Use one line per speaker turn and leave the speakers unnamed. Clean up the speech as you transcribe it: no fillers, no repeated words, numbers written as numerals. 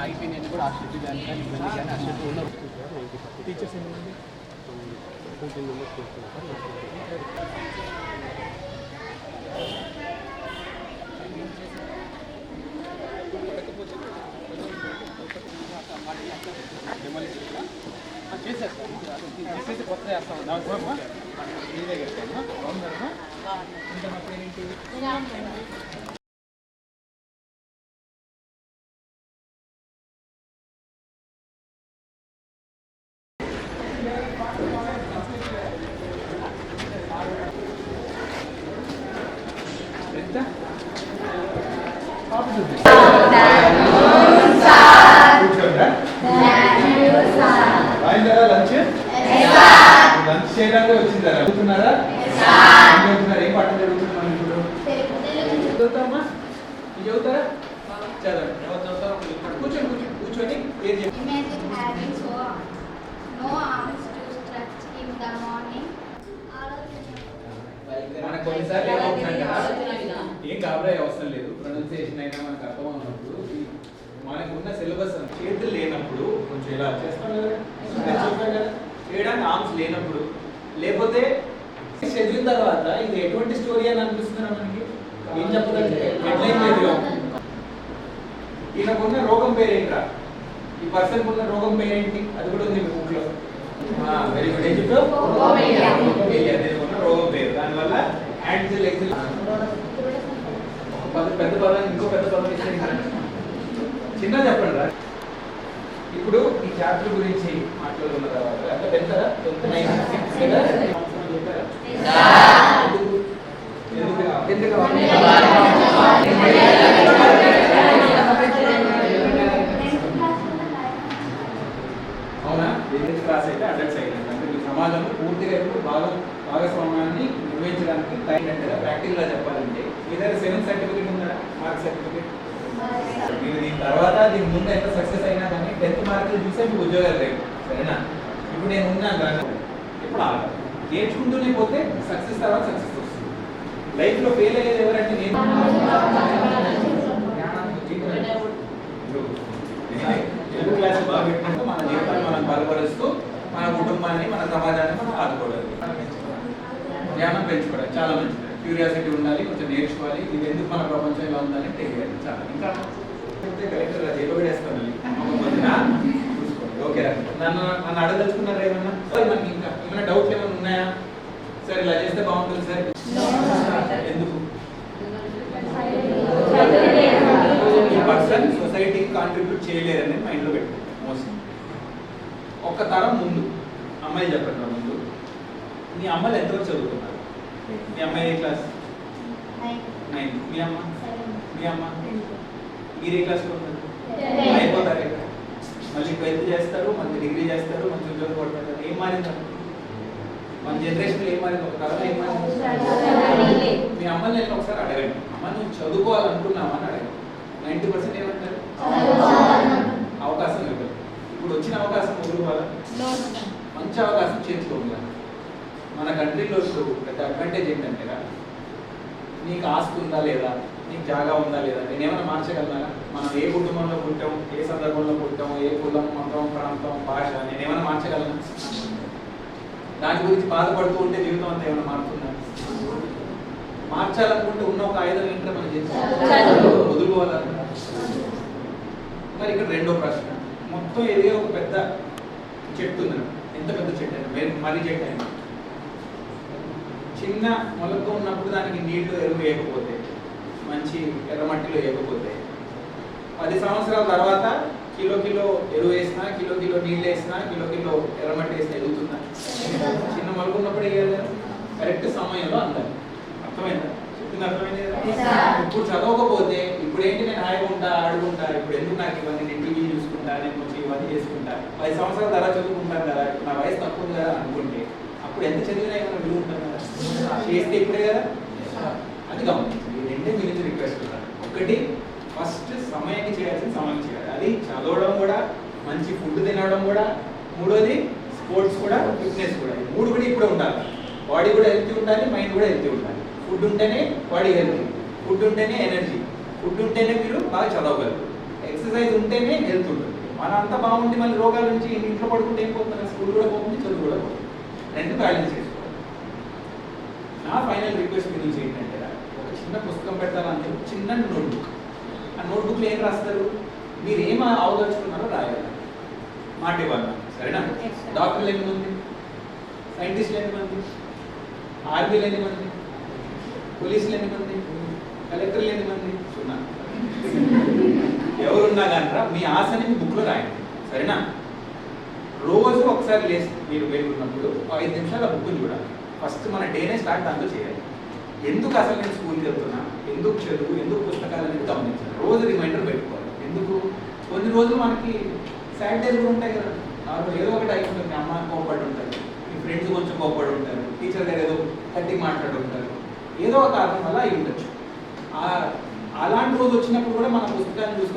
ఆగిపోయినాయని కూడా ఆ షెడ్ కానీ ఇవన్నీ కానీ ఆ షెడ్ ఉన్న
టీచర్స్ ఏమండి 14 మెంబర్స్
చేశారు సార్ చేసేసి కొత్త వేస్తాం దానికోసం మీదే కట్టాను బాగుందమ్మా ఇంకా మా పేరేంటి ఎంత లంచ్ చేయడానికి వచ్చిందా చదువుతున్నారా చదువుతున్నారు ఏం పాఠం చదువుతున్నాం ఇప్పుడు చదువుతామా చదువుతారా చదవండి ఎవరు చదువుతారో కూర్చొని కూర్చొని ఏం మనకు కొన్నిసార్లు ఏమవుతుందంటే ఏం కాబరే అవసరం లేదు ప్రొనౌన్సియేషన్ అయినా మనకు అర్థం ఉన్నప్పుడు మనకు ఉన్న సిలబస్ చేతులు లేనప్పుడు కొంచెం ఇలా చేస్తాం కదా చేయడానికి ఆర్మ్స్ లేనప్పుడు లేకపోతే చదివిన తర్వాత ఇది ఎటువంటి స్టోరీ అని అనిపిస్తుందా మనకి ఏం చెప్పదంటే హెడ్లైన్ చదివాం ఈయనకున్న రోగం పేరేంట్రా ఈ పర్సన్ ఉన్న రోగం పేరేంటి అది కూడా ఉంది మీ బుక్ లో వెరీ గుడ్ ఏం చెప్పావు రోగం పేరు దానివల్ల యాంటిల్ ఎక్సిల్ ఒక పెద్ద పదాన్ని ఇంకో పెద్ద పదం ఇస్తే చిన్న చెప్పండి రా ఇప్పుడు ఈ చాప్టర్ గురించి మాట్లాడుకున్న తర్వాత అవునా క్లాస్ అయితే అడల్ట్స్ అయినది అంటే మీ సమాజం పూర్తిగా ఇప్పుడు భాగస్వామ్యాన్ని నిర్వహించడానికి తగినట్టుగా ప్రాక్టికల్గా చెప్పాలంటే మీ దగ్గర 7 సర్టిఫికేట్ ఉందా మార్క్ సర్టిఫికేట్ మీరు దీని తర్వాత దీని ముందు ఎంత సక్సెస్ అయినా కానీ 10th మార్కులు చూసే మీకు ఉద్యోగాలు లేవు సరేనా ఇప్పుడు నేను ఉన్నాను కదా ఇప్పుడు నేర్చుకుంటూనే పోతే సక్సెస్ తర్వాత సక్సెస్ వస్తుంది లైఫ్లో ఫెయిల్ అయ్యేది ఎవరంటే నేను తెలుగు క్లాస్ బాగా పెట్టుకుంటూ మన జీవితాన్ని మనం బలపరుస్తూ మన కుటుంబాన్ని మన సమాజాన్ని మనం ఆదుకోవడం జ్ఞానం పెంచుకోవడం చాలా మంచిది క్యూరియాసిటీ ఉండాలి కొంచెం నేర్చుకోవాలి ఇది ఎందుకు మన ప్రపంచం ఇలా ఉందని తెలియాలి చాలా ఇంకా కలెక్టర్ చెప్పబడేస్తాను చూసుకోండి ఓకే నన్ను అడగదలుచుకున్నారా ఏమన్నా మనకి ఇంకా ఏమైనా డౌట్లు ఏమైనా ఉన్నాయా సార్ ఇలా చేస్తే బాగుంటుంది సార్ ఎందుకు ఈ పర్సన్ సొసైటీకి కాంట్రిబ్యూట్ చేయలేరని మైండ్లో పెట్టుకోండి మోస్ట్ ఒక్క తరం ముందు అమ్మాయిలు చెప్పండి ముందు మీ అమ్మాయిలు ఎంతవరకు చదువుతున్నారు మీ అమ్మాయి ఏ క్లాస్ 9 మీ అమ్మ మీరు ఏ క్లాస్లో ఉన్నారు అయిపోతారు మళ్ళీ 12th చేస్తారు మళ్ళీ డిగ్రీ చేస్తారు మంచి ఉద్యోగం కొడతారు ఏం మారింది మన జనరేషన్లో ఏం మారింది ఒక తరం ఏం మారింది మీ అమ్మని నేను ఒకసారి అడగండి అమ్మ నువ్వు చదువుకోవాలనుకున్నామని అడగండి 90% ఏమంటారు అవకాశం ఇవ్వదు ఇప్పుడు వచ్చిన అవకాశం వదులుకోవాలా మంచి అవకాశం చేతిలో ఉండాలి మన కంట్రీలో పెద్ద అడ్వాంటేజ్ ఏంటంటే నీకు ఆస్తి ఉందా లేదా నీకు జాగా ఉందా లేదా నేను ఏమైనా మార్చగలనా మనం ఏ కుటుంబంలో పుట్టాం ఏ సందర్భంలో పుట్టాం ఏ కులం మతం ప్రాంతం భాష నేను ఏమైనా మార్చగలను దాని గురించి బాధపడుతూ ఉంటే జీవితం అంతా ఏమైనా మారుతుందా మార్చాలనుకుంటే ఉన్న ఒక ఆయుధం ఏంటంటే మనం చేస్తాం వదులుకోవాలన్నా మరి ఇక్కడ రెండో ప్రశ్న మొత్తం ఏదో ఒక పెద్ద చెట్టు ఉంది ఎంత పెద్ద చెట్టు అయినా మర్రి చెట్టు అయినా చిన్న మొలక ఉన్నప్పుడు దానికి నీళ్లు ఎరువు వేయకపోతే మంచి ఎర్రమట్టిలో వేయకపోతే 10 సంవత్సరాల తర్వాత కిలో ఎరువు వేసినా కిలో నీళ్ళు వేసినా కిలో ఎర్రమట్టి వేసినా ఎదుగుతుందా చిన్న మొలక ఉన్నప్పుడు వేయాలి కరెక్ట్ సమయంలో అందాలి అర్థమైందా చెప్పింది అర్థమైంది కదా ఇప్పుడు చదవకపోతే ఇప్పుడు ఏంటి నేను హాయిగా ఉంటా ఆడుకుంటా ఇప్పుడు ఎందుకు నాకు ఇవన్నీ నేను టీవీ చూసుకుంటా నేను కొంచెం ఇవన్నీ చేసుకుంటా 10 సంవత్సరాల తర్వాత చదువుకుంటాను కదా నా వయసు తక్కువ ఉంది కదా అనుకుంటే అప్పుడు ఎంత చదివినా ఏమైనా విలువ ఉంటుంది కదా చేస్తే ఇప్పుడే కదా అది గమనించండి రెండే మీరు రిక్వెస్ట్ ఒకటి ఫస్ట్ సమయానికి చేయాల్సిన సమయం చేయాలి అది చదవడం కూడా మంచి ఫుడ్ తినడం కూడా మూడోది స్పోర్ట్స్ కూడా ఫిట్నెస్ కూడా మూడు కూడా ఇప్పుడే ఉండాలి బాడీ కూడా హెల్తీ ఉండాలి మైండ్ కూడా హెల్తీ ఉండాలి ఫుడ్ ఉంటేనే బాడీ హెల్తీ ఫుడ్ ఉంటేనే ఎనర్జీ ఫుడ్ ఉంటేనే మీరు బాగా చదవగలరు ఎక్సర్సైజ్ ఉంటేనే హెల్త్ ఉంటుంది. మన అంతా బాగుంటే మళ్ళీ రోగాల నుంచి ఇంట్లో పడుకుంటే ఏం పోతుంది, స్కూల్ కూడా పోతుంది, చదువు కూడా పోతుంది. రెండు బ్యాలెన్స్ చేసుకోవాలి. నా ఫైనల్ రిక్వెస్ట్ మీ నుంచి ఏంటంటే ఒక చిన్న పుస్తకం పెడతారని చిన్న నోట్బుక్. ఆ నోట్బుక్లో ఏం రాస్తారు, మీరు ఏం అవదలుచుకున్నారో రాయాలి. మాట ఇవ్వాలి, సరేనా? డాక్టర్లు ఎంతమంది, సైంటిస్టులు ఎంతమంది, ఆర్మీలు ఎంతమంది, పోలీసులు ఎంతమంది, కలెక్టర్లు ఎంతమంది? సున్నా. ఎవరున్నా కానీ మీ ఆశని మీ బుక్లో రాయండి, సరేనా? రోజు ఒకసారి లేసి మీరు వెళ్ళున్నప్పుడు 5 నిమిషాలు ఆ బుక్ని చూడాలి. ఫస్ట్ మన డేనే స్టార్ట్ దాంతో చేయాలి. ఎందుకు అసలు నేను స్కూల్కి వెళ్తున్నా, ఎందుకు చదువు, ఎందుకు పుస్తకాలు అనేది గమనించాలి. రోజు రిమైండర్ పెట్టుకోవాలి. ఎందుకు కొన్ని రోజులు మనకి సాడ్ డేస్ కూడా ఉంటాయి కదా, ఏదో ఒకటి అయి ఉంటుంది. అమ్మ కోప్పడి ఉంటారు, మీ ఫ్రెండ్స్ కొంచెం కోప్పడి ఉంటారు, టీచర్ గారు ఏదో గట్టి మాట్లాడుతుంటారు, ఏదో ఒక కారణం వల్ల అయి ఉండొచ్చు. అలాంటి రోజు వచ్చినప్పుడు కూడా మన పుస్తకాన్ని చూసుకొని